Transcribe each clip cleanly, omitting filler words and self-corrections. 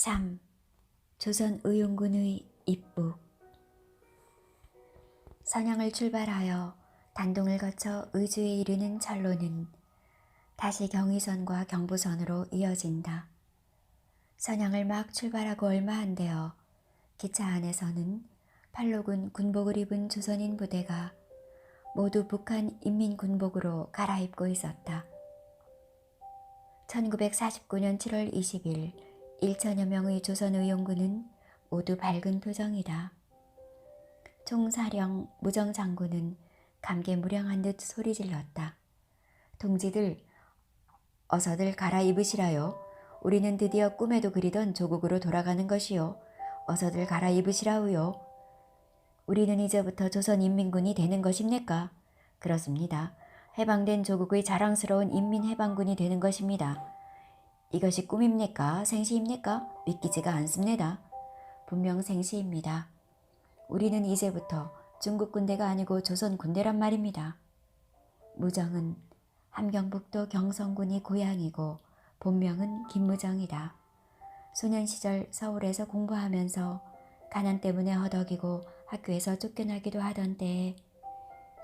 3. 조선의용군의 입북. 선양을 출발하여 단동을 거쳐 의주에 이르는 철로는 다시 경의선과 경부선으로 이어진다. 선양을 막 출발하고 얼마 안 되어 기차 안에서는 팔로군 군복을 입은 조선인 부대가 모두 북한 인민군복으로 갈아입고 있었다. 1949년 7월 20일 1천여 명의 조선의용군은 모두 밝은 표정이다. 총사령 무정장군은 감개무량한 듯 소리 질렀다. 동지들, 어서들 갈아입으시라요. 우리는 드디어 꿈에도 그리던 조국으로 돌아가는 것이요. 어서들 갈아입으시라우요. 우리는 이제부터 조선인민군이 되는 것입니까? 그렇습니다. 해방된 조국의 자랑스러운 인민해방군이 되는 것입니다. 이것이 꿈입니까? 생시입니까? 믿기지가 않습니다. 분명 생시입니다. 우리는 이제부터 중국 군대가 아니고 조선 군대란 말입니다. 무정은 함경북도 경성군이 고향이고 본명은 김무정이다. 소년 시절 서울에서 공부하면서 가난 때문에 허덕이고 학교에서 쫓겨나기도 하던 때에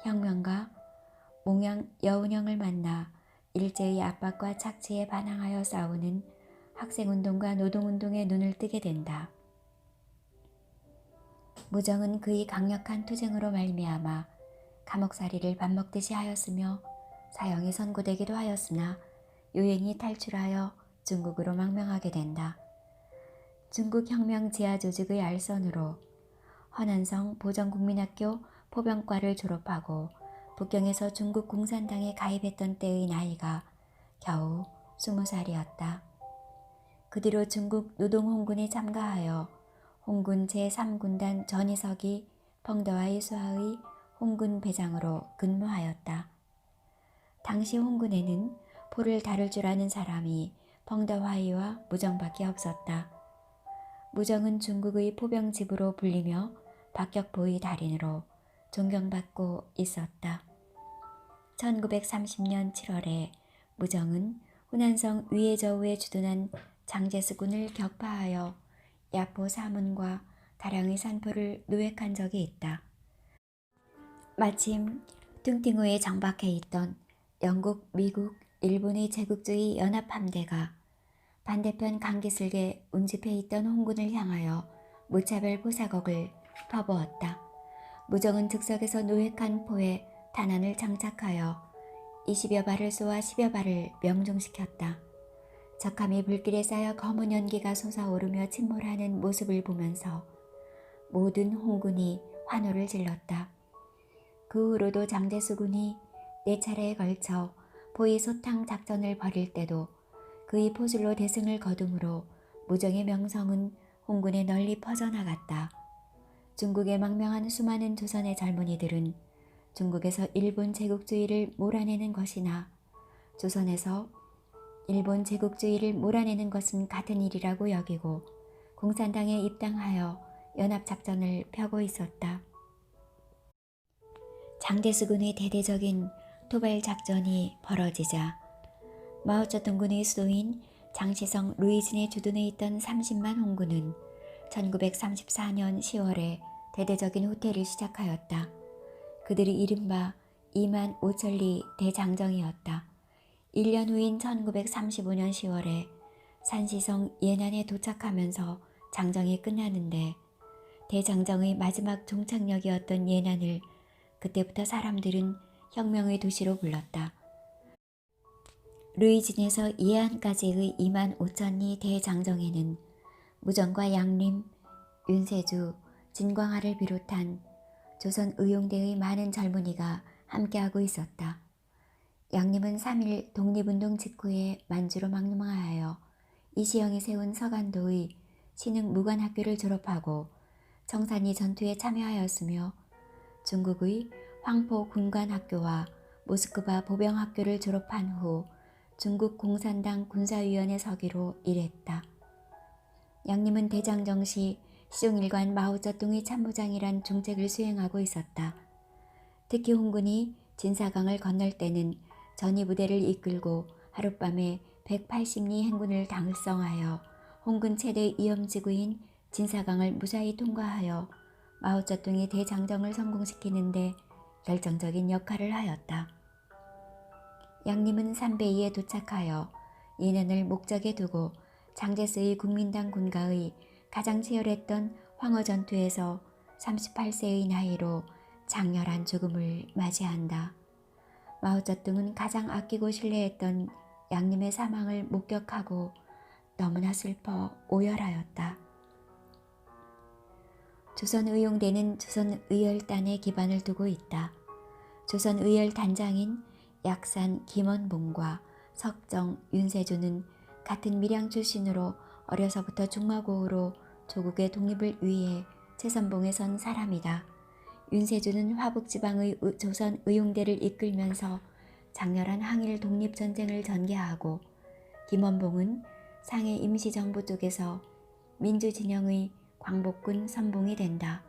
혁명가 몽양 여운형을 만나 일제의 압박과 착취에 반항하여 싸우는 학생운동과 노동운동에 눈을 뜨게 된다. 무정은 그의 강력한 투쟁으로 말미암아 감옥살이를 밥 먹듯이 하였으며 사형이 선고되기도 하였으나 유행히 탈출하여 중국으로 망명하게 된다. 중국 혁명 지하 조직의 알선으로 허난성 보정국민학교 포병과를 졸업하고 북경에서 중국 공산당에 가입했던 때의 나이가 겨우 20살이었다. 그 뒤로 중국 노동홍군에 참가하여 홍군 제3군단 전희석이 펑더와이 수하의 홍군 배장으로 근무하였다. 당시 홍군에는 포를 다룰 줄 아는 사람이 펑더화이와 무정밖에 없었다. 무정은 중국의 포병집으로 불리며 박격포의 달인으로 존경받고 있었다. 1930년 7월에 무정은 후난성 위해저우에 주둔한 장제스군을 격파하여 야포 사문과 다량의 산포를 노획한 적이 있다. 마침 뚱띵호에 정박해 있던 영국, 미국, 일본의 제국주의 연합함대가 반대편 강기슭에 운집해 있던 홍군을 향하여 무차별 포사곡을 퍼부었다. 무정은 즉석에서 노획한 포에 탄환을 장착하여 20여 발을 쏘아 10여 발을 명중시켰다. 적함이 불길에 쌓여 검은 연기가 솟아오르며 침몰하는 모습을 보면서 모든 홍군이 환호를 질렀다. 그 후로도 장제수군이 4차례에 걸쳐 포위 소탕 작전을 벌일 때도 그의 포술로 대승을 거두므로 무정의 명성은 홍군에 널리 퍼져나갔다. 중국에 망명한 수많은 조선의 젊은이들은 중국에서 일본 제국주의를 몰아내는 것이나 조선에서 일본 제국주의를 몰아내는 것은 같은 일이라고 여기고 공산당에 입당하여 연합작전을 펴고 있었다. 장제수군의 대대적인 토발작전이 벌어지자 마오쩌둥군의 수도인 장시성 루이진에 주둔해 있던 30만 홍군은 1934년 10월에 대대적인 후퇴를 시작하였다. 그들이 이른바 2만 5천리 대장정이었다. 1년 후인 1935년 10월에 산시성 예난에 도착하면서 장정이 끝나는데 대장정의 마지막 종착역이었던 예난을 그때부터 사람들은 혁명의 도시로 불렀다. 루이진에서 예안까지의 2만 5천리 대장정에는 무정과 양림, 윤세주, 진광하를 비롯한 조선 의용대의 많은 젊은이가 함께하고 있었다. 양림은 3일 독립운동 직후에 만주로 망명하여 이시영이 세운 서간도의 신흥 무관학교를 졸업하고 청산리 전투에 참여하였으며 중국의 황포 군관학교와 모스크바 보병학교를 졸업한 후 중국 공산당 군사위원회 서기로 일했다. 양림은 대장정 시 시종일관 마오쩌둥의 참모장이란 중책을 수행하고 있었다. 특히 홍군이 진사강을 건널 때는 전위 부대를 이끌고 하룻밤에 180리 행군을 달성하여 홍군 최대 위험지구인 진사강을 무사히 통과하여 마오쩌둥이 대장정을 성공시키는데 결정적인 역할을 하였다. 양림은 삼베이에 도착하여 인연을 목적에 두고 장제스의 국민당 군가의 가장 치열했던 황허전투에서 38세의 나이로 장렬한 죽음을 맞이한다. 마오쩌둥은 가장 아끼고 신뢰했던 양림의 사망을 목격하고 너무나 슬퍼 오열하였다. 조선의용대는 조선의열단에 기반을 두고 있다. 조선의열 단장인 약산 김원봉과 석정 윤세조는 같은 밀양 출신으로 어려서부터 중마고우로 조국의 독립을 위해 최선봉에 선 사람이다. 윤세조는 화북지방의 조선의용대를 이끌면서 장렬한 항일 독립전쟁을 전개하고, 김원봉은 상해 임시정부 쪽에서 민주진영의 광복군 선봉이 된다.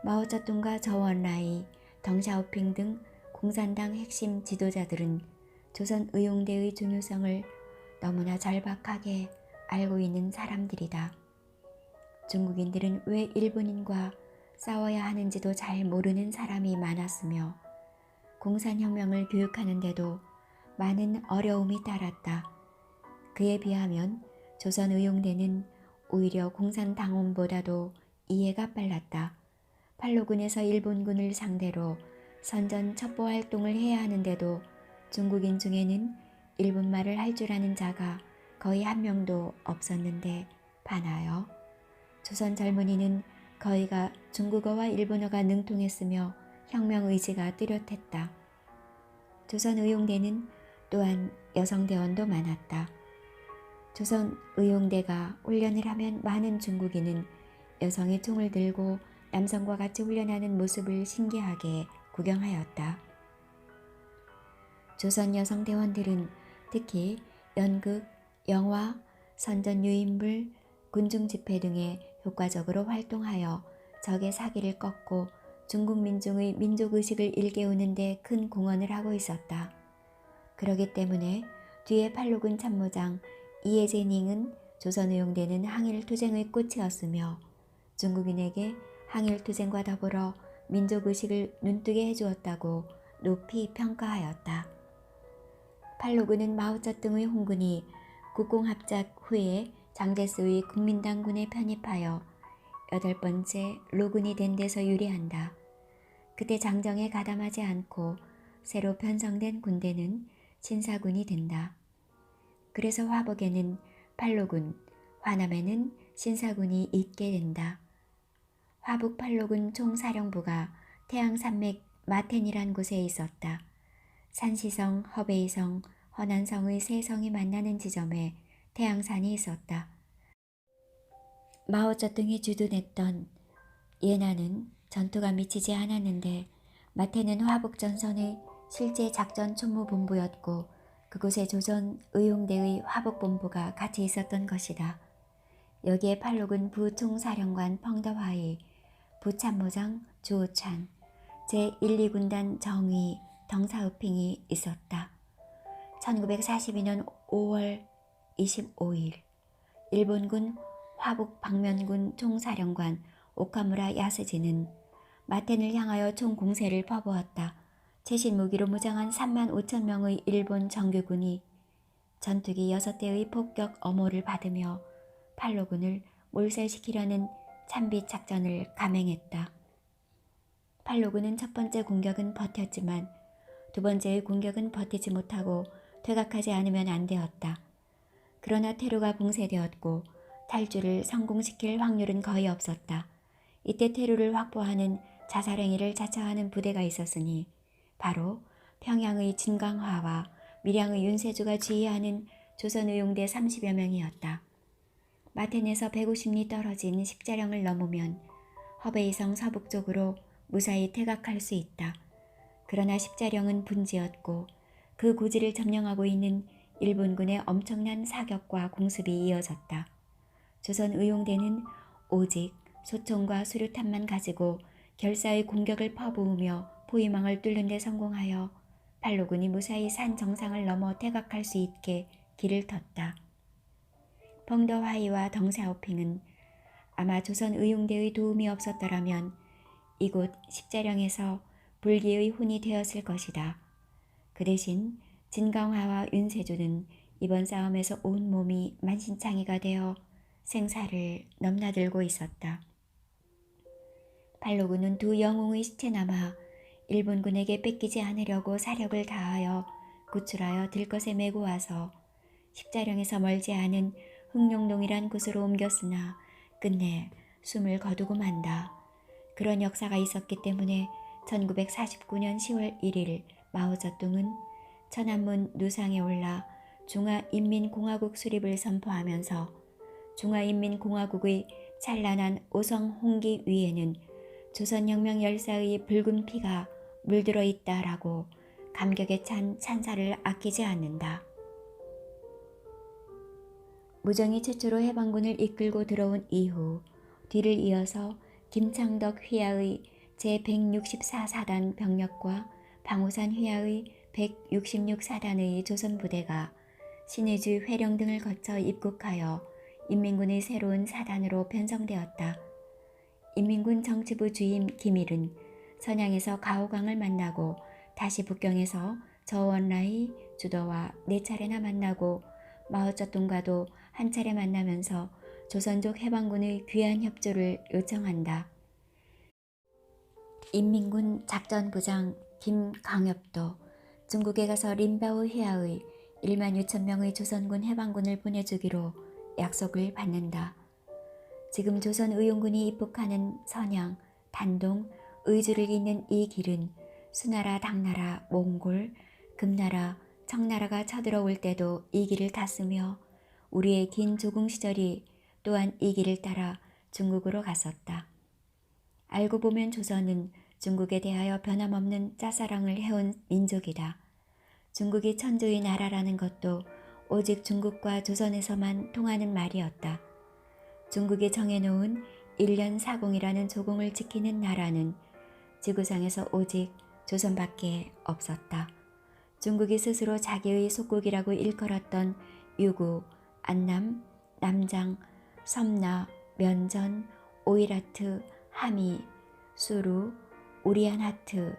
마오쩌둥과 저원라이, 덩샤오핑 등 공산당 핵심 지도자들은 조선의용대의 중요성을 너무나 절박하게 알고 있는 사람들이다. 중국인들은 왜 일본인과 싸워야 하는지도 잘 모르는 사람이 많았으며 공산혁명을 교육하는데도 많은 어려움이 따랐다. 그에 비하면 조선의용대는 오히려 공산당원보다도 이해가 빨랐다. 팔로군에서 일본군을 상대로 선전 첩보 활동을 해야 하는데도 중국인 중에는 일본말을 할 줄 아는 자가 거의 한 명도 없었는데 반하여 조선 젊은이는 거의가 중국어와 일본어가 능통했으며 혁명 의지가 뚜렷했다. 조선의용대는 또한 여성대원도 많았다. 조선의용대가 훈련을 하면 많은 중국인은 여성이 총을 들고 남성과 같이 훈련하는 모습을 신기하게 구경하였다. 조선 여성대원들은 특히 연극, 영화, 선전 유인물, 군중집회 등에 효과적으로 활동하여 적의 사기를 꺾고 중국 민중의 민족의식을 일깨우는 데 큰 공헌을 하고 있었다. 그러기 때문에 뒤에 팔로군 참모장 이해제닝은 조선의용대는 항일투쟁의 꽃이었으며 중국인에게 항일투쟁과 더불어 민족의식을 눈뜨게 해주었다고 높이 평가하였다. 팔로군은 마오쩌둥의 홍군이 국공합작 후에 장제스의 국민당군에 편입하여 8번째 로군이 된 데서 유래한다. 그때 장정에 가담하지 않고 새로 편성된 군대는 신사군이 된다. 그래서 화북에는 팔로군, 화남에는 신사군이 있게 된다. 화북 팔로군 총사령부가 태양산맥 마텐이란 곳에 있었다. 산시성, 허베이성, 허난성의 세 성이 만나는 지점에 태양산이 있었다. 마오쩌둥이 주둔했던 예나는 전투가 미치지 않았는데 마텐은 화북전선의 실제 작전 총무본부였고 그곳에 조선의용대의 화북본부가 같이 있었던 것이다. 여기에 팔로군 부총사령관 펑더화이, 부참모장 주오찬, 제1, 2군단 정의 덩사우핑이 있었다. 1942년 5월 25일 일본군 화북 방면군 총사령관 오카무라 야스지는 마텐을 향하여 총공세를 퍼부었다. 최신 무기로 무장한 3만 5천 명의 일본 정규군이 전투기 6대의 폭격 엄호를 받으며 팔로군을 몰살시키려는 찬비 작전을 감행했다. 팔로군은 첫 번째 공격은 버텼지만 두 번째의 공격은 버티지 못하고 퇴각하지 않으면 안 되었다. 그러나 퇴로가 봉쇄되었고 탈주를 성공시킬 확률은 거의 없었다. 이때 퇴로를 확보하는 자살행위를 자처하는 부대가 있었으니 바로 평양의 진광화와 밀양의 윤세주가 지휘하는 조선의용대 30여 명이었다. 마텐에서 150리 떨어진 십자령을 넘으면 허베이성 서북쪽으로 무사히 퇴각할 수 있다. 그러나 십자령은 분지였고 그 고지를 점령하고 있는 일본군의 엄청난 사격과 공습이 이어졌다. 조선의용대는 오직 소총과 수류탄만 가지고 결사의 공격을 퍼부으며 포위망을 뚫는 데 성공하여 팔로군이 무사히 산 정상을 넘어 퇴각할 수 있게 길을 텄다. 펑더화이와 덩샤오핑은 아마 조선 의용대의 도움이 없었더라면 이곳 십자령에서 불기의 혼이 되었을 것이다. 그 대신 진강화와 윤세조는 이번 싸움에서 온 몸이 만신창이가 되어 생사를 넘나들고 있었다. 발로군은 두 영웅의 시체남아 일본군에게 뺏기지 않으려고 사력을 다하여 구출하여 들것에 메고 와서 십자령에서 멀지 않은 흑룡동이란 곳으로 옮겼으나 끝내 숨을 거두고 만다. 그런 역사가 있었기 때문에 1949년 10월 1일 마오쩌둥은 천안문 누상에 올라 중화인민공화국 수립을 선포하면서 중화인민공화국의 찬란한 오성 홍기 위에는 조선혁명 열사의 붉은 피가 물들어 있다라고 감격에 찬 찬사를 아끼지 않는다. 무정이 최초로 해방군을 이끌고 들어온 이후 뒤를 이어서 김창덕 휘하의 제164사단 병력과 방호산 휘하의 166사단의 조선부대가 신의주 회령 등을 거쳐 입국하여 인민군의 새로운 사단으로 편성되었다. 인민군 정치부 주임 김일은 선양에서 가오강을 만나고 다시 북경에서 저원라의 주도와 4차례나 만나고 마오쩌둥과도 한 차례 만나면서 조선족 해방군의 귀한 협조를 요청한다. 인민군 작전부장 김강엽도 중국에 가서 린바오 휘하의 1만 6천 명의 조선군 해방군을 보내주기로 약속을 받는다. 지금 조선 의용군이 입국하는 선양, 단동, 의주를 잇는 이 길은 수나라, 당나라, 몽골, 금나라, 청나라가 쳐들어올 때도 이 길을 탔으며 우리의 긴 조궁 시절이 또한 이 길을 따라 중국으로 갔었다. 알고 보면 조선은 중국에 대하여 변함없는 짝사랑을 해온 민족이다. 중국이 천주의 나라라는 것도 오직 중국과 조선에서만 통하는 말이었다. 중국이 정해놓은 1년 40이라는 조공을 지키는 나라는 지구상에서 오직 조선밖에 없었다. 중국이 스스로 자기의 속국이라고 일컬었던 유구, 안남, 남장, 섬나, 면전, 오이라트, 하미, 수루, 우리안하트,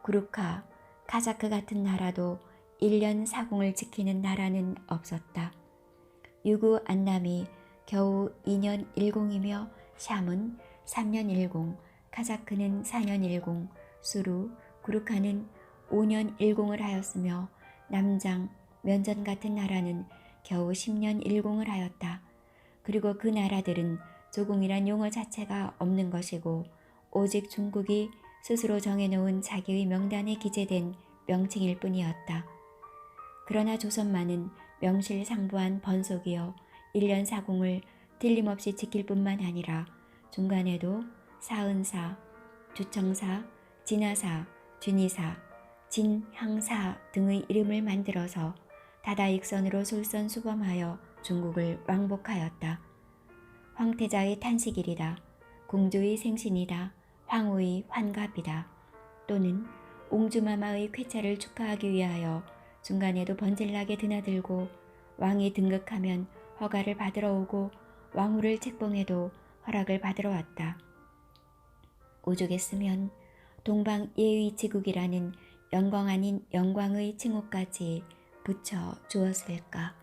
구루카, 카자크 같은 나라도 1년 40을 지키는 나라는 없었다. 유구 안남이 겨우 2년 10이며 샴은 3년 10, 카자크는 4년 10, 수루, 구루카는 5년 10을 하였으며 남장, 면전 같은 나라는 겨우 10년 10을 하였다. 그리고 그 나라들은 조공이란 용어 자체가 없는 것이고 오직 중국이 스스로 정해놓은 자기의 명단에 기재된 명칭일 뿐이었다. 그러나 조선만은 명실상부한 번속이여 1년 40을 틀림없이 지킬 뿐만 아니라 중간에도 사은사, 주청사, 진하사, 준이사, 진향사 등의 이름을 만들어서 다다익선으로 솔선수범하여 중국을 왕복하였다. 황태자의 탄식일이다. 공주의 생신이다. 황후의 환갑이다. 또는 옹주마마의 쾌차를 축하하기 위하여 중간에도 번질나게 드나들고 왕이 등극하면 허가를 받으러 오고 왕후를 책봉해도 허락을 받으러 왔다. 오죽했으면 동방예의지국이라는 영광 아닌 영광의 칭호까지 붙여 주었을까.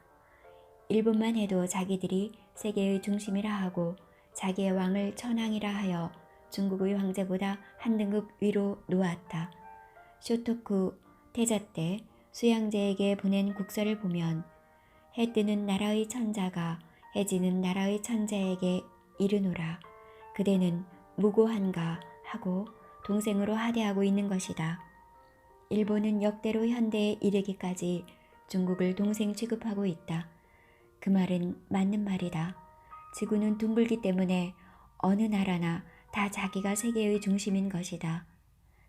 일본만 해도 자기들이 세계의 중심이라 하고 자기의 왕을 천황이라 하여 중국의 황제보다 한 등급 위로 놓았다. 쇼토쿠 태자 때 수양제에게 보낸 국서를 보면 해 뜨는 나라의 천자가 해 지는 나라의 천자에게 이르노라. 그대는 무고한가 하고 동생으로 하대하고 있는 것이다. 일본은 역대로 현대에 이르기까지 중국을 동생 취급하고 있다. 그 말은 맞는 말이다. 지구는 둥글기 때문에 어느 나라나 다 자기가 세계의 중심인 것이다.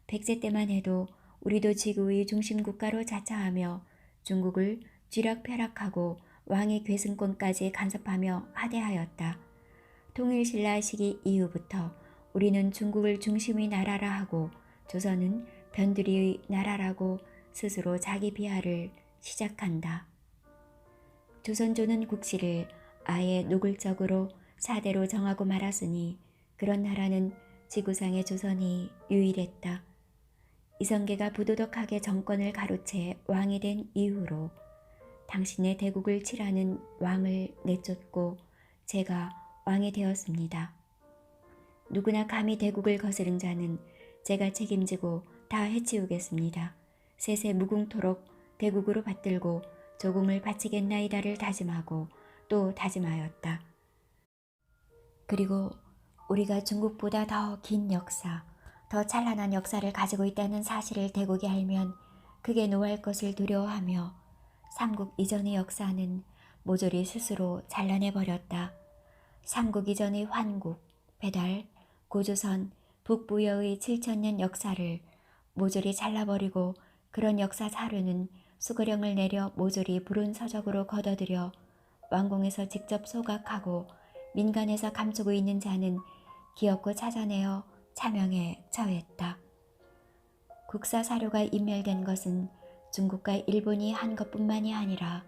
백제 때만 해도 우리도 지구의 중심 국가로 자처하며 중국을 쥐락펴락하고 왕의 계승권까지 간섭하며 하대하였다. 통일신라 시기 이후부터 우리는 중국을 중심의 나라라 하고 조선은 변두리의 나라라고 스스로 자기 비하를 시작한다. 조선조는 국시를 아예 노골적으로 사대로 정하고 말았으니 그런 나라는 지구상의 조선이 유일했다. 이성계가 부도덕하게 정권을 가로채 왕이 된 이후로 당신의 대국을 치라는 왕을 내쫓고 제가 왕이 되었습니다. 누구나 감히 대국을 거스른 자는 제가 책임지고 다 해치우겠습니다. 세세 무궁토록 대국으로 받들고 조공을 바치겠나이다를 다짐하고 또 다짐하였다. 그리고 우리가 중국보다 더 긴 역사, 더 찬란한 역사를 가지고 있다는 사실을 대국이 알면 크게 노할 것을 두려워하며 삼국 이전의 역사는 모조리 스스로 잘라내버렸다. 삼국 이전의 환국, 배달, 고조선, 북부여의 7천년 역사를 모조리 잘라버리고 그런 역사 사료는 수거령을 내려 모조리 불운 서적으로 걷어들여 왕궁에서 직접 소각하고 민간에서 감추고 있는 자는 기어코 찾아내어 차명에 처했다. 국사 사료가 인멸된 것은 중국과 일본이 한 것뿐만이 아니라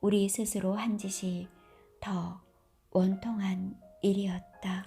우리 스스로 한 짓이 더 원통한 일이었다.